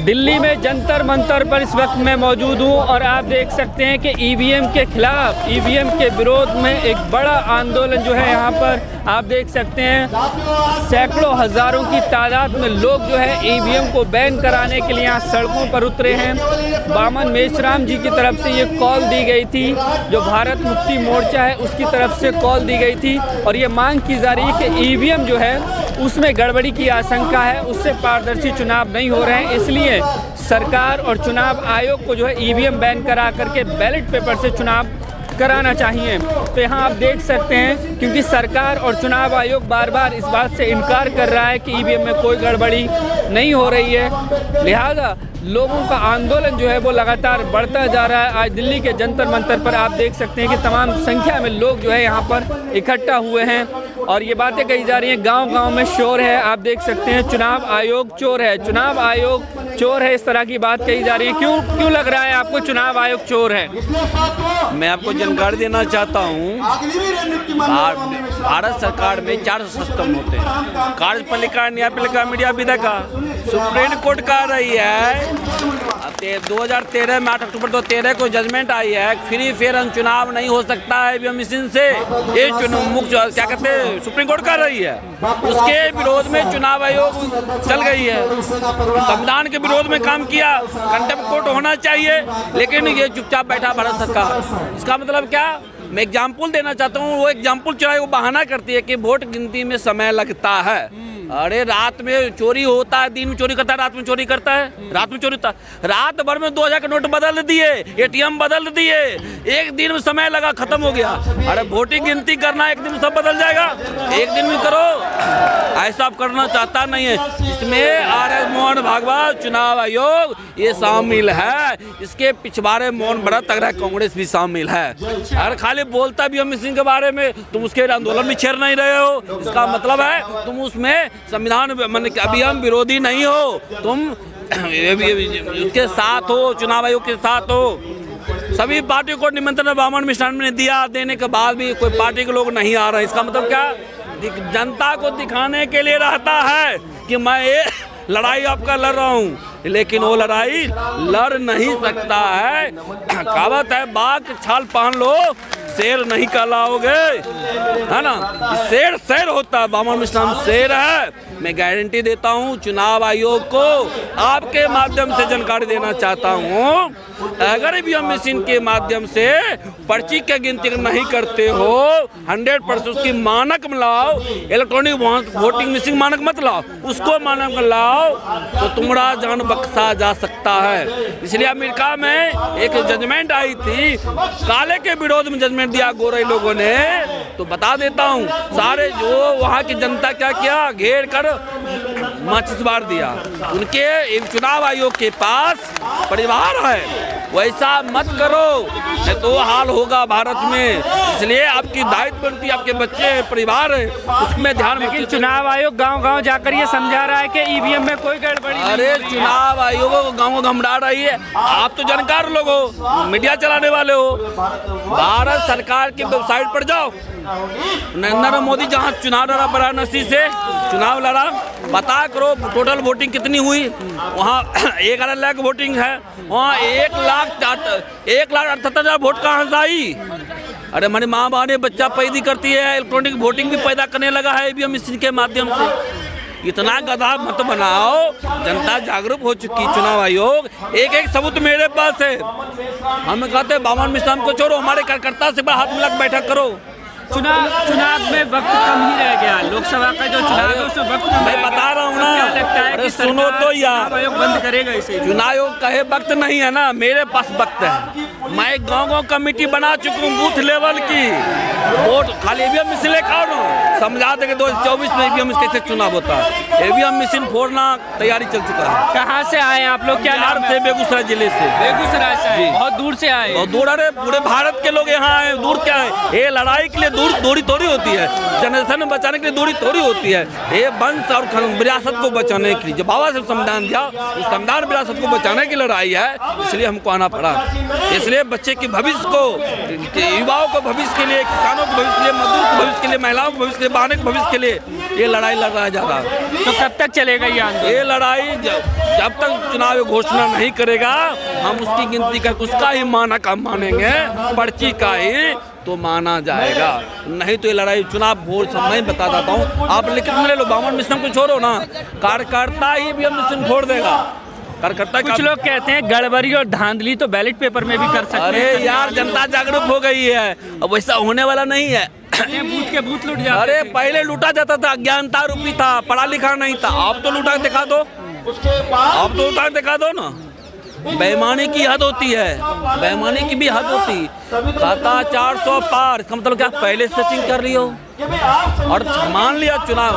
दिल्ली में जंतर मंतर पर इस वक्त मैं मौजूद हूं और आप देख सकते हैं कि ईवीएम के खिलाफ, ईवीएम के विरोध में एक बड़ा आंदोलन जो है यहाँ पर आप देख सकते हैं। सैकड़ों हज़ारों की तादाद में लोग जो है ईवीएम को बैन कराने के लिए यहाँ सड़कों पर उतरे हैं। बामन मेश्राम जी की तरफ से ये कॉल दी गई थी, जो भारत मुक्ति मोर्चा है उसकी तरफ से कॉल दी गई थी और ये मांग की जा रही है कि ईवीएम जो है उसमें गड़बड़ी की आशंका है, उससे पारदर्शी चुनाव नहीं हो रहे हैं, इसलिए सरकार और चुनाव आयोग को जो है ईवीएम बैन करा करके बैलेट पेपर से चुनाव कराना चाहिए। तो यहाँ आप देख सकते हैं, क्योंकि सरकार और चुनाव आयोग बार बार इस बात से इनकार कर रहा है कि ईवीएम में कोई गड़बड़ी नहीं हो रही है, लिहाजा लोगों का आंदोलन जो है वो लगातार बढ़ता जा रहा है। आज दिल्ली के जंतर मंतर पर आप देख सकते हैं कि तमाम संख्या में लोग जो है यहाँ पर इकट्ठा हुए हैं और ये बातें कही जा रही हैं, गांव-गांव में शोर है। आप देख सकते हैं चुनाव आयोग चोर है, चुनाव आयोग चोर है, इस तरह की बात कही जा रही है। क्यों लग रहा है आपको चुनाव आयोग चोर है? मैं आपको जानकारी देना चाहता हूँ, भारत सरकार में 4 सिस्टम होते हैं, कार्यपालिका, न्यायपालिका, मीडिया विधा। सुप्रीम कोर्ट कह रही है 2013 में 8 अक्टूबर 2013 को जजमेंट आई है, फ्री फेयर चुनाव नहीं हो सकता है ईवीएम मशीन से। ये क्या कहते हैं, सुप्रीम कोर्ट कर रही है, उसके विरोध में चुनाव आयोग चल गई है, संविधान के विरोध में काम किया। कंटेम्प्ट कोर्ट होना चाहिए, लेकिन ये चुपचाप बैठा भारत सरकार। इसका मतलब क्या? मैं एग्जाम्पल देना चाहता हूँ। वो एग्जाम्पल चुनाव वो बहाना करती है कि वोट गिनती में समय लगता है। अरे रात में चोरी होता है, दिन में चोरी करता है, रात में चोरी करता है, रात में चोरी होता है। रात भर में 2000 के नोट बदल दिए, एटीएम बदल दिए, एक दिन में समय लगा, खत्म हो गया। अरे वोटिंग गिनती करना एक दिन में सब बदल जाएगा, एक दिन में करो, ऐसा आप करना चाहता नहीं है। इसमें आर.एस. मोहन भागवत, चुनाव आयोग ये शामिल है, इसके पिछवाड़े मोहन बड़ा तगड़ा कांग्रेस भी शामिल है। अरे खाली बोलता भी हम सिंह के बारे में, तुम उसके आंदोलन में छेड़ नहीं रहे हो, इसका मतलब है तुम उसमें संविधान अभियान विरोधी नहीं हो, तुम उसके साथ हो, चुनाव आयोग के साथ हो। सभी पार्टी को निमंत्रण बामन मिश्राम ने दिया, देने के बाद भी कोई पार्टी के लोग नहीं आ रहे। इसका मतलब क्या? जनता को दिखाने के लिए रहता है कि मैं ये लड़ाई आपका लड़ रहा हूँ, लेकिन वो लड़ाई लड़ नहीं सकता है। कहावत है, बाघ छाल पहन लो, शेर नहीं कहलाओगे, है ना। शेर होता है, बामन मिश्राम शेर है। मैं गारंटी देता हूँ, चुनाव आयोग को आपके माध्यम से जानकारी देना चाहता हूँ, अगर ईवीएम मशीन के माध्यम से पर्ची की गिनती नहीं करते हो, 100% उसकी मानक लाओ, इलेक्ट्रॉनिक वोटिंग मशीन मानक मत लाओ, उसको मानक लाओ तो तुम्हारा जान बख्शा जा सकता है। इसलिए अमेरिका में एक जजमेंट आई थी, काले के विरोध में जजमेंट दिया गोरे लोगों ने। तो बता देता हूँ, सारे जो वहाँ की जनता क्या किया, घेर कर माचिस बार दिया। उनके चुनाव आयोग के पास परिवार है, वैसा मत करो, नहीं तो हाल होगा भारत में। इसलिए आपकी दायित्व बनती है, आपके बच्चे परिवार है, उसमें ध्यान। लेकिन चुनाव आयोग गांव-गांव जाकर ये समझा रहा है कि ईवीएम में कोई गड़बड़ी नहीं। अरे चुनाव आयोग गाँव घमड़ा रही है, आप तो जानकार लोग हो, मीडिया चलाने वाले हो। भारत सरकार की वेबसाइट पर जाओ, नरेंद्र मोदी जहाँ चुनाव लड़ा वाराणसी से, चुनाव लड़ा, पता करो टोटल वोटिंग कितनी हुई। वहाँ 11 लाख वोटिंग है, वहाँ 1,78,000 वोट कहाँ से आई? अरे हमारी माँ बहनें बच्चा पैदा करती है, इलेक्ट्रॉनिक वोटिंग भी पैदा करने लगा है ईवीएम मशीन के माध्यम से। इतना गधा मत बनाओ, जनता जागरूक हो चुकी। चुनाव आयोग एक सबूत मेरे पास है। हम कहते हैं बामन मिश्राम को छोड़ो, हमारे कार्यकर्ता से हाथ मिलाकर बैठक करो। चुनाव में वक्त कम ही रह गया, लोकसभा का जो चुनाव है उसमें वक्त कम। मैं बता रहा हूँ ना, क्या लगता है कि सुनो तो यार, आयोग बंद करेगा इसे? चुनाव आयोग कहे वक्त नहीं है ना, मेरे पास वक्त है। मैं गांव-गांव कमेटी बना चुका हूँ, बूथ लेवल की। वोट खाली ईवीएम मशीन लेकर समझा दे कि 2024 में ईवीएम कैसे चुनाव होता है। ईवीएम मशीन फोड़ना तैयारी चल चुका है। कहाँ से आए आप लोग? क्या नाम से? बेगूसराय जिले से। बेगूसराय से? बहुत दूर से आए? बहुत दूर। अरे पूरे भारत के लोग यहाँ आए, दूर क्या है? ये लड़ाई के लिए दूरी थोड़ी होती है, जनरेशन बचाने के लिए दूरी थोड़ी होती है। ये वंश और विरासत को बचाने के लिए जो बाबा साहब संविधान दिया, उस संविधान विरासत को बचाने की लड़ाई है, इसलिए हमको आना पड़ा। इसलिए इसलिए बच्चे के भविष्य को, युवाओं को भविष्य के लिए, किसानों के भविष्य के लिए, मजदूर के भविष्य के लिए, महिलाओं के भविष्य के लिए, बहनों के भविष्य के लिए ये लड़ाई लड़ रहा है ज़्यादा। तो कब तक चलेगा ये आंदोलन? ये लड़ाई जब तक चुनाव घोषणा नहीं करेगा, हम उसकी गिनती करके उसका ही माना का मानेंगे, पर्ची का ही तो माना जाएगा। नहीं तो ये लड़ाई चुनाव वोट मैं बता देता हूँ, आप लिखित में ले लो, बामन मिश्रम को छोड़ो ना, कार्यकर्ता ही ईवीएम मशीन फोड़ देगा। कार्यकर्ता कुछ लोग कहते हैं गड़बड़ी और धांधली तो बैलेट पेपर में भी कर सकते हैं। अरे यार, जनता जागरूक हो गई है, अब वैसा होने वाला नहीं है। बूथ के बूथ लूट जाते अरे थे। पहले लूटा जाता था, अज्ञानता रूपी था, पढ़ा लिखा नहीं था। आप तो लूटा के दिखा दो, आप तो लूटा के दिखा दो ना। बेईमानी की हद होती है, बेईमानी की भी हद होती। खाता 400 पार, इसका मतलब क्या पहले सेटिंग कर रही हो और मान लिया चुनाव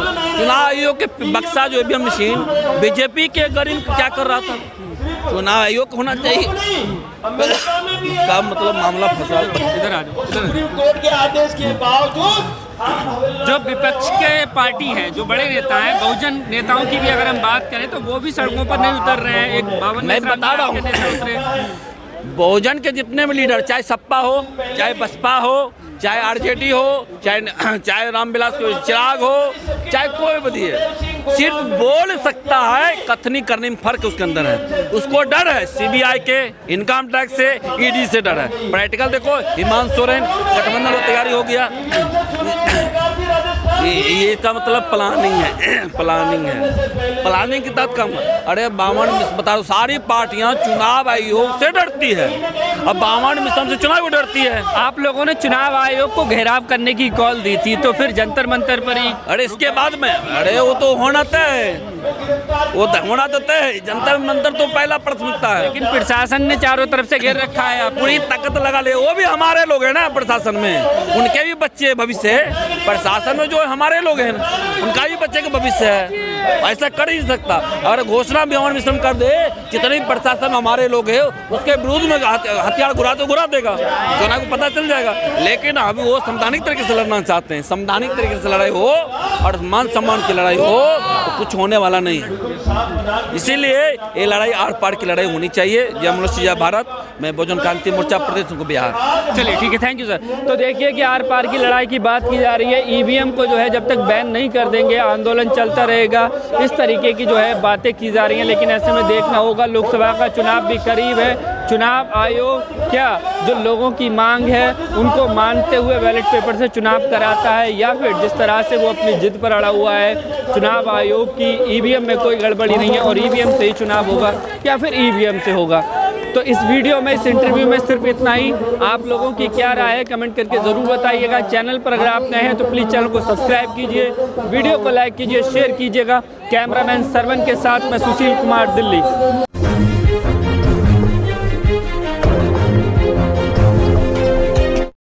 आयोग के बक्सा जो ईवीएम मशीन बीजेपी के गरीब क्या कर रहा था, चुनाव आयोग होना चाहिए। इसका मतलब मामला फंसा। इधर आ जाओ। सुप्रीम कोर्ट के आदेश के बावजूद जो विपक्ष के पार्टी है, जो बड़े नेता हैं, बहुजन नेताओं की भी अगर हम बात करें तो वो भी सड़कों पर नहीं उतर रहे हैं। एक बावन मैं बता रहा हूँ, बहुजन के जितने भी लीडर, चाहे सपा हो, चाहे बसपा हो, चाहे आरजेडी हो, चाहे रामविलास चिराग हो, चाहे कोई भी है, सिर्फ बोल सकता है, कथनी करने में फर्क उसके अंदर है। उसको डर है सीबीआई के, इनकम टैक्स से, ईडी से डर है। प्रैक्टिकल देखो, हेमंत सोरेन गठबंधन में तैयारी हो गया। ये इसका मतलब प्लानिंग है, प्लानिंग है, प्लानिंग के तहत कम। अरे बावन बता दो, सारी पार्टियां चुनाव आयोग से डरती है, अब बावन मिश्रम से चुनाव डरती है। आप लोगों ने चुनाव आयोग को घेराव करने की कॉल दी थी, तो फिर जंतर मंतर पर ही। अरे इसके बाद में, अरे वो तो होना तय, वो होना तो तय, जंतर मंतर तो पहला प्राथमिकता है। लेकिन प्रशासन ने चारों तरफ से घेर रखा है। पूरी ताकत लगा ले, वो भी हमारे लोग हैं ना प्रशासन में, उनके भी बच्चे भविष्य है। प्रशासन में जो हमारे लोग हैं ना, उनका भी बच्चे का भविष्य है। ऐसा कर ही नहीं सकता। अगर घोषणा बामन मिश्रम कर दे, जितने भी प्रशासन हमारे लोग हैं उसके विरोध में हथियार घुरा देगा, चुनाव को पता चल जाएगा। लेकिन अभी वो संवैधानिक तरीके से लड़ना चाहते हैं, संवैधानिक तरीके से लड़ाई हो और मान सम्मान की लड़ाई हो, तो कुछ होने वाला नहीं है। इसीलिए ये लड़ाई आर पार की लड़ाई होनी चाहिए। जय मनुष्य जय भारत। मैं बहुजन क्रांति मोर्चा प्रदेश को बिहार। चलिए ठीक है, थैंक यू सर। तो देखिए कि आर पार की लड़ाई की बात की जा रही है। ईवीएम को जो है जब तक बैन नहीं कर देंगे आंदोलन चलता रहेगा, इस तरीके की जो है बातें की जा रही हैं। लेकिन ऐसे में देखना होगा, लोकसभा का चुनाव भी करीब है। चुनाव आयोग क्या जो लोगों की मांग है उनको मानते हुए बैलेट पेपर से चुनाव कराता है, या फिर जिस तरह से वो अपनी जिद पर अड़ा हुआ है, चुनाव आयोग की ईवीएम में कोई गड़बड़ी नहीं है और ईवीएम से ही चुनाव होगा, या फिर ईवीएम से होगा। तो इस वीडियो में, इस इंटरव्यू में सिर्फ इतना ही। आप लोगों की क्या राय है कमेंट करके ज़रूर बताइएगा। चैनल पर अगर आप नए हैं तो प्लीज़ चैनल को सब्सक्राइब कीजिए, वीडियो को लाइक कीजिए, शेयर कीजिएगा। कैमरामैन सरवन के साथ मैं सुशील कुमार, दिल्ली।